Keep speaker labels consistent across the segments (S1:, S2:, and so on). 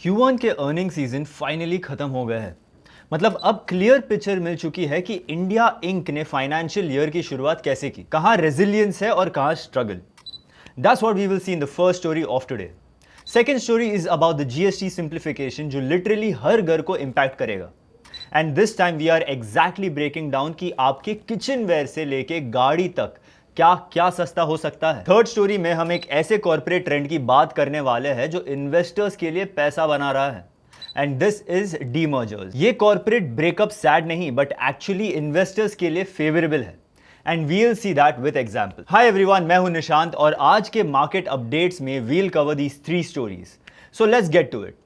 S1: Q1 के earning season finally खत्म हो गए हैं। मतलब अब क्लियर पिक्चर मिल चुकी है कि इंडिया इंक ने फाइनेंशियल ईयर की शुरुआत कैसे की, कहां रेजिलियंस है और कहां struggle. That's what we will see in the first story of today. Second story is about the GST simplification जो लिटरली हर घर को इंपैक्ट करेगा। And this time we are exactly breaking down कि आपके किचन वेयर से लेके गाड़ी तक क्या क्या सस्ता हो सकता है। थर्ड स्टोरी में हम एक ऐसे कॉर्पोरेट ट्रेंड की बात करने वाले हैं जो इन्वेस्टर्स के लिए पैसा बना रहा है, एंड दिस इज डीमर्जर्स। ये कॉर्पोरेट ब्रेकअप सैड नहीं बट एक्चुअली इन्वेस्टर्स के लिए फेवरेबल है, and we'll see that with example. Hi everyone, मैं हूं निशांत और आज के मार्केट अपडेट्स में we'll cover these 3 stories. So let's get to it.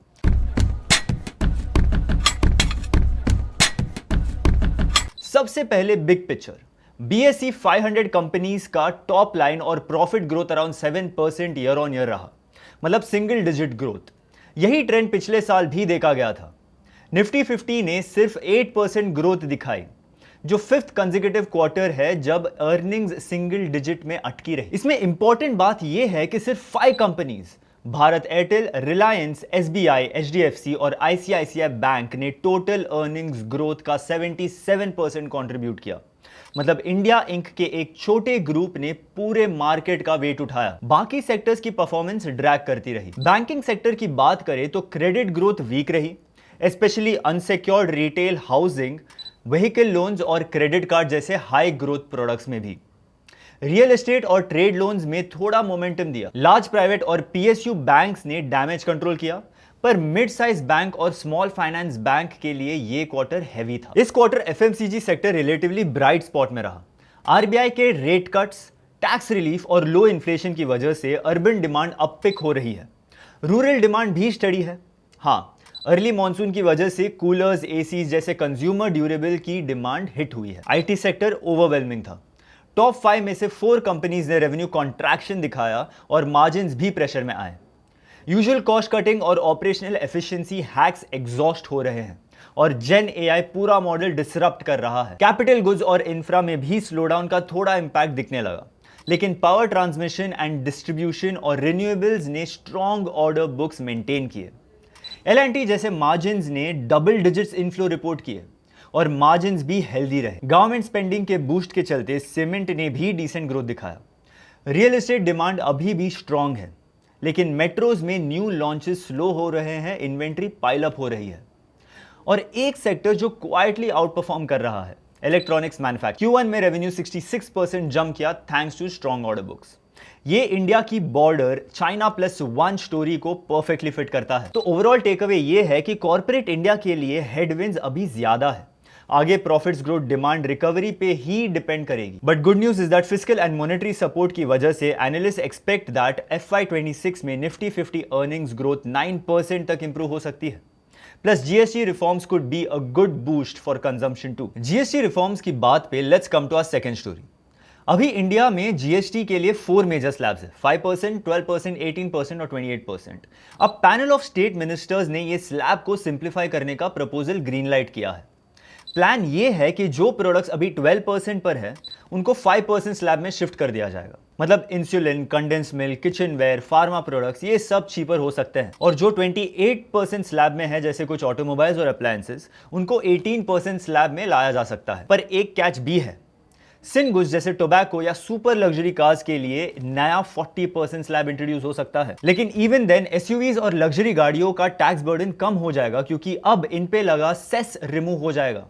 S1: सबसे पहले बिग पिक्चर। BSE 500 कंपनीज का टॉप लाइन और profit growth around 7% year on year रहा, मतलब सिंगल डिजिट ग्रोथ। यही ट्रेंड पिछले साल भी देखा गया था। निफ्टी 50 ने सिर्फ 8% ग्रोथ दिखाई, जो 5th कंसेक्यूटिव क्वार्टर है जब अर्निंग्स सिंगल डिजिट में अटकी रही। इसमें इंपॉर्टेंट बात यह है कि सिर्फ 5 companies Bharat Airtel, Reliance, SBI, HDFC और ICICI बैंक ने टोटल अर्निंग्स ग्रोथ का 77% कंट्रीब्यूट किया। मतलब इंडिया इंक के एक छोटे ग्रुप ने पूरे मार्केट का वेट उठाया। बाकी सेक्टर्स की परफॉर्मेंस ड्रैग करती रही। बैंकिंग सेक्टर की बात करें तो क्रेडिट ग्रोथ वीक रही, specially unsecured retail, housing, vehicle loans और क्रेडिट कार्ड जैसे हाई ग्रोथ प्रोडक्ट्स में भी। रियल एस्टेट और ट्रेड लोन्स में थोड़ा मोमेंटम दिया। लार्ज प्राइवेट और PSU बैंक्स ने डैमेज कंट्रोल किया, पर मिड साइज बैंक और स्मॉल फाइनेंस बैंक के लिए ये क्वार्टर हैवी था। इस quarter FMCG sector relatively bright spot में रहा। RBI के रेट कट्स, टैक्स रिलीफ और लो इन्फ्लेशन की वजह से अर्बन डिमांड अप पिक हो रही है। रूरल डिमांड भी स्टडी है। हाँ, अर्ली मॉनसून की वजह से कूलर्स, ACs जैसे कंज्यूमर ड्यूरेबल की डिमांड हिट हुई है। IT सेक्टर ओवरवेलमिंग था। टॉप 5 में से 4 कंपनीज ने रेवेन्यू कॉन्ट्रैक्शन दिखाया और मार्जिन्स भी प्रेशर में आए। यूजुअल कॉस्ट कटिंग और ऑपरेशनल एफिशिएंसी हैक्स एग्जॉस्ट हो रहे हैं और जेन AI पूरा मॉडल डिसरप्ट कर रहा है। कैपिटल गुड्स और इंफ्रा में भी स्लोडाउन का थोड़ा इंपैक्ट दिखने लगा, लेकिन पावर ट्रांसमिशन एंड डिस्ट्रीब्यूशन और रिन्यूएबल्स ने स्ट्रॉन्ग ऑर्डर बुक्स मेंटेन किए। L&T जैसे मार्जिन्स ने डबल डिजिट्स इनफ्लो रिपोर्ट किए और मार्जिन्स भी हेल्दी रहे। गवर्नमेंट स्पेंडिंग के बूस्ट के चलते सीमेंट ने भी डिसेंट ग्रोथ दिखाया। रियल एस्टेट डिमांड अभी भी स्ट्रॉन्ग है, लेकिन मेट्रोज में न्यू लॉन्चेस स्लो हो रहे हैं, इन्वेंट्री पाइल अप हो रही है। और एक सेक्टर जो क्वाइटली आउट परफॉर्म कर रहा है, इलेक्ट्रॉनिक्स मैन्युफैक्चरिंग। Q1 में रेवेन्यू 66% जंप किया thanks to strong order books. ये इंडिया की बॉर्डर चाइना +1 स्टोरी को परफेक्टली फिट करता है। तो ओवरऑल टेक अवे ये है कि कॉर्पोरेट इंडिया के लिए हेडविंड्स अभी ज्यादा है। आगे प्रॉफिट्स ग्रोथ डिमांड रिकवरी पे ही डिपेंड करेगी। But good news is that fiscal and monetary support की वजह से एनालिस्ट एक्सपेक्ट दैट FY26 में निफ्टी 50 अर्निंग्स ग्रोथ 9% तक इंप्रूव हो सकती है। Plus GST reforms could be a good boost for consumption too. GST reforms की बात पे let's come to our second story. अभी इंडिया में GST के लिए 4 मेजर स्लैब्स है, 5%, 12%, 18% और 28%। अब पैनल ऑफ स्टेट मिनिस्टर्स ने ये स्लैब को सिंप्लीफाई करने का प्रपोजल ग्रीन लाइट किया है। प्लान ये है कि जो प्रोडक्ट्स अभी 12% पर है उनको 5% स्लैब में शिफ्ट कर दिया जाएगा। मतलब insulin, condense milk, kitchenware, pharma products ये सब चीपर हो सकते हैं। और जो 28% स्लैब में है जैसे कुछ ऑटोमोबाइल्स और अप्लायंसेस, उनको 18% स्लैब में लाया जा सकता है। पर एक कैच भी है, सिन गुड्स जैसे टोबैको या सुपर लग्जरी कार्स के लिए नया 40% स्लैब इंट्रोड्यूस हो सकता है। लेकिन इवन देन SUVs और लग्जरी गाड़ियों का टैक्स बर्डन कम हो जाएगा क्योंकि अब इन पे लगा सेस रिमूव हो जाएगा।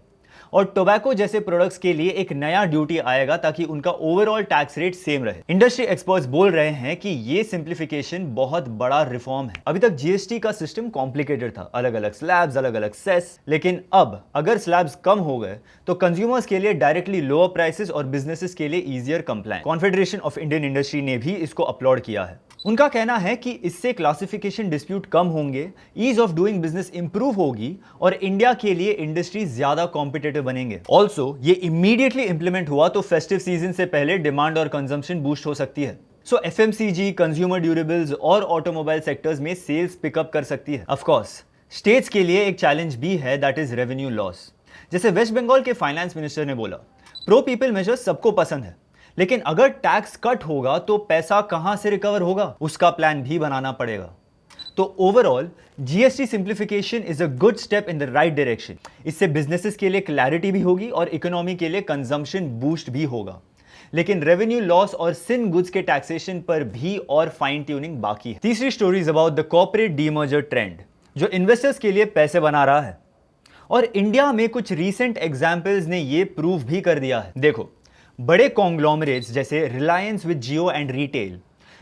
S1: और टोबैको जैसे प्रोडक्ट्स के लिए एक नया ड्यूटी आएगा ताकि उनका ओवरऑल टैक्स रेट सेम रहे। इंडस्ट्री एक्सपर्ट्स बोल रहे हैं कि ये सिंप्लीफिकेशन बहुत बड़ा रिफॉर्म है। अभी तक GST का सिस्टम कॉम्प्लिकेटेड था, अलग अलग स्लैब्स, अलग अलग सेस। लेकिन अब अगर स्लैब्स कम हो गए तो कंज्यूमर्स के लिए डायरेक्टली लोअर प्राइसेस और बिजनेसेस के लिए easier compliance. Confederation of Indian industry ने भी इसको अपलॉड किया है। उनका कहना है कि इससे क्लासिफिकेशन डिस्प्यूट कम होंगे, ease of doing business improve होगी और इंडिया के लिए इंडस्ट्री ज्यादा कॉम्पिटेटिव बनेंगे। ऑल्सो ये इमीडिएटली इंप्लीमेंट हुआ तो फेस्टिव सीजन से पहले डिमांड और कंजम्पशन बूस्ट हो सकती है। सो FMCG, कंज्यूमर ड्यूरेबल्स और ऑटोमोबाइल सेक्टर्स में सेल्स पिकअप कर सकती है। ऑफ कोर्स स्टेट्स के लिए एक चैलेंज भी है, दैट इज रेवेन्यू लॉस। जैसे वेस्ट बंगाल के फाइनेंस मिनिस्टर ने बोला, प्रो पीपल मेजर सबको पसंद है, लेकिन अगर टैक्स कट होगा तो पैसा कहां से रिकवर होगा, उसका प्लान भी बनाना पड़ेगा। तो overall GST simplification is a good step in the right direction. इससे बिजनेसेस के लिए क्लैरिटी भी होगी और इकोनॉमी के लिए कंजम्पशन बूस्ट भी होगा। लेकिन रेवेन्यू लॉस और सिन गुड्स के टैक्सेशन पर भी और फाइन ट्यूनिंग बाकी है। तीसरी story is about the corporate demerger trend जो इन्वेस्टर्स के लिए पैसे बना रहा है, और इंडिया में कुछ रीसेंट एग्जांपल्स ने यह प्रूव भी कर दिया है। देखो, बड़े कॉन्ग्लोमरेट्स जैसे Reliance with Jio and retail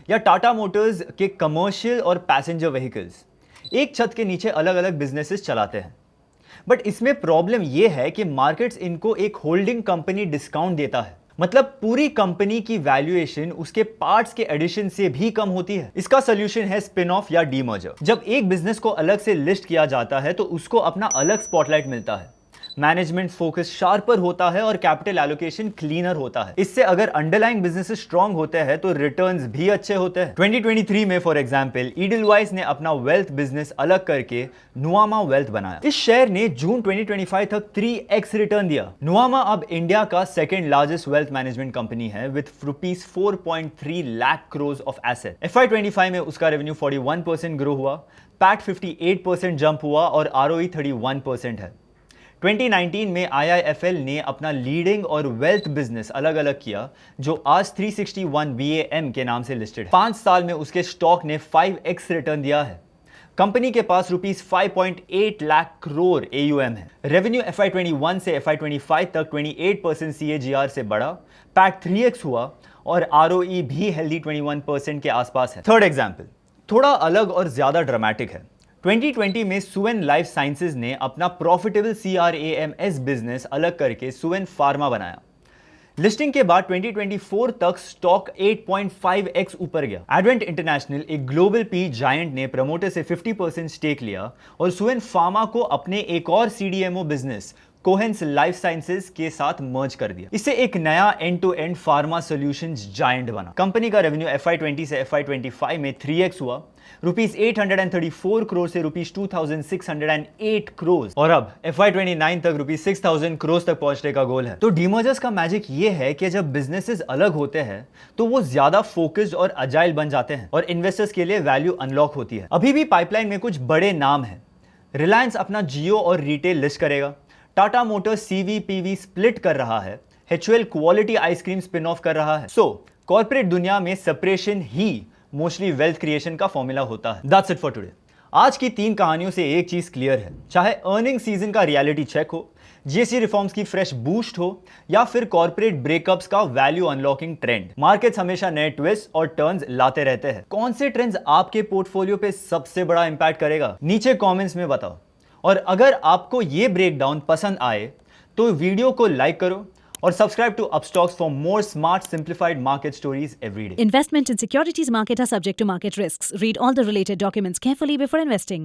S1: या टाटा मोटर्स के कमर्शियल और पैसेंजर व्हीकल्स एक छत के नीचे अलग अलग बिजनेसेस चलाते हैं। बट इसमें प्रॉब्लम यह है कि मार्केट्स इनको एक होल्डिंग कंपनी डिस्काउंट देता है, मतलब पूरी कंपनी की वैल्यूएशन उसके पार्ट्स के एडिशन से भी कम होती है। इसका सोल्यूशन है स्पिन ऑफ या डीमर्जर। जब एक बिजनेस को अलग से लिस्ट किया जाता है तो उसको अपना अलग स्पॉटलाइट मिलता है, मैनेजमेंट फोकस शार्पर होता है और कैपिटल एलोकेशन क्लीनर होता है। इससे अगर अंडरलाइंग बिजनेसेस स्ट्रांग होते हैं तो रिटर्न्स भी अच्छे होते हैं। 2023 में फॉर एग्जांपल ईडलवाइस ने अपना वेल्थ बिजनेस अलग करके नुआमा वेल्थ बनाया। इस शेयर ने जून 2025 तक 3x रिटर्न दिया। नुआमा अब इंडिया का second largest wealth management company है with rupees 4.3 lakh crore of asset. FY25 में उसका रेवेन्यू 41% ग्रो हुआ, पैट 58% जंप हुआ और ROE 31% है। 2019 में IIFL ने अपना लीडिंग और वेल्थ बिजनेस अलग अलग किया जो आज 361 BAM के नाम से लिस्टेड है। 5 साल में उसके स्टॉक ने 5x रिटर्न दिया है। कंपनी के पास रुपीज 5.8 लाख करोड़ AUM है। रेवेन्यू FY21 से FY25 तक 28% CAGR से बढ़ा, पैट 3x हुआ और ROE भी हेल्दी 21% के आसपास है। थर्ड एग्जाम्पल थोड़ा अलग और ज्यादा ड्रामेटिक है। 2020 में सुवेन लाइफ साइंसेज ने अपना प्रॉफिटेबल CRAMS बिजनेस अलग करके सुवेन फार्मा बनाया। लिस्टिंग के बाद 2024 तक स्टॉक 8.5x ऊपर गया। एडवेंट इंटरनेशनल, एक ग्लोबल पी जायंट, ने प्रमोटर से 50% स्टेक लिया और सुवेन फार्मा को अपने एक और CDMO business Cohance life sciences के साथ मर्ज कर दिया। इससे एक नया end to end pharma solutions giant बना। कंपनी का रेवेन्यू FY20 से FY25 में 3x हुआ, रुपीज 834 करोड़ से रुपीज 2608 करोड़, और अब FY29 तक रुपीज 6000 करोड़ तक पहुंचने का गोल है। तो डीमर्जर्स का मैजिक ये है कि जब बिजनेसेस अलग होते हैं तो वो ज्यादा फोकस्ड और अजाइल बन जाते हैं और इन्वेस्टर्स के लिए वैल्यू अनलॉक होती है। अभी भी पाइपलाइन में कुछ बड़े नाम हैं। रिलायंस अपना जियो और रिटेल लिस्ट करेगा, टाटा मोटर्स CVPV स्प्लिट कर रहा है, HUL quality ice cream spin off कर रहा है। सो कॉर्पोरेट दुनिया में सेपरेशन ही मोस्टली वेल्थ क्रिएशन का फॉर्मूला होता है। That's it for today. आज की 3 कहानियों से एक चीज क्लियर है, चाहे अर्निंग सीजन का रियलिटी चेक हो, GST रिफॉर्म्स की फ्रेश बूस्ट हो या फिर कॉर्पोरेट ब्रेकअप्स का वैल्यू अनलॉकिंग ट्रेंड, मार्केट्स हमेशा नए ट्विस्ट और टर्न्स लाते रहते हैं। कौन से ट्रेंड्स आपके पोर्टफोलियो पे सबसे बड़ा इंपैक्ट करेगा, नीचे कमेंट्स में बताओ। और अगर आपको ये ब्रेकडाउन पसंद आए तो वीडियो को लाइक करो और subscribe to Upstox for more smart simplified market stories every day.
S2: Investment in securities market are subject to market risks. Read all the related documents carefully before investing.